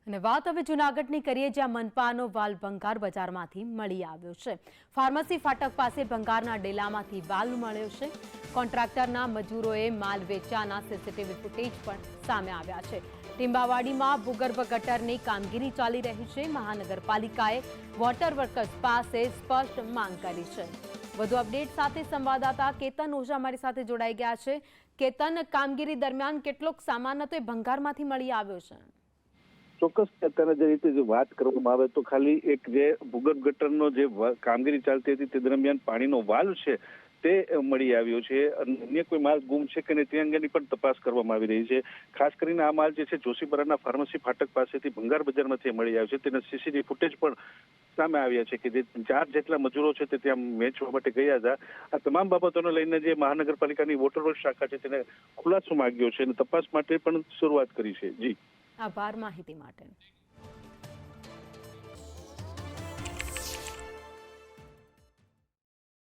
અને વાત હવે જૂનાગઢની કરીએ, જ્યાં મનપાનો વાલ ભંગાર બજારમાંથી મળી આવ્યો છે। ફાર્મસી ફાટક પાસે ભંગારના ડેલામાંથી વાલ મળ્યો છે। કોન્ટ્રાક્ટરના મજૂરોએ માલ વેચ્યાના સીસીટીવી ફૂટેજ પણ સામે આવ્યા છે। ટીંબાવાડીમાં ભૂગર્ભ ગટરની કામગીરી ચાલી રહી છે। મહાનગરપાલિકાએ વોટર વર્કર્સ પાસે સ્પષ્ટ માંગ કરી છે। વધુ અપડેટ સાથે સંવાદદાતા કેતન ઓઝા અમારી સાથે જોડાઈ ગયા છે। કેતન, કામગીરી દરમિયાન કેટલોક સામાન હતો એ ભંગારમાંથી મળી આવ્યો છે? ચોક્કસ અત્યારે જે રીતે જે વાત કરવામાં આવે તો ખાલી એક જે ભૂગર્ભ ગટરનો જે કામગીરી ચાલતી હતી તે દરમિયાન પાણીનો વાલ્વ છે તે મળી આવ્યો છે। અન્ય કોઈ માલ ગુમ છે કે નહીં તે અંગેની પણ તપાસ કરવામાં આવી રહી છે। ખાસ કરીને આ માલ જે છે જોશીપરાના ફાર્મસી ફાટક પાસેથી ભંગાર બજારમાંથી મળી આવ્યો છે। તેના સીસીટીવી ફૂટેજ પણ સામે આવ્યા છે કે જે 4 જેટલા મજૂરો છે તે ત્યાં મેચવા માટે ગયા હતા। આ તમામ બાબતોને લઈને જે મહાનગરપાલિકાની વોટર વર્ક શાખા છે તેને ખુલાસો માંગ્યો છે અને તપાસ માટે પણ શરૂઆત કરી છે। જી, આભાર માહિતી માટે।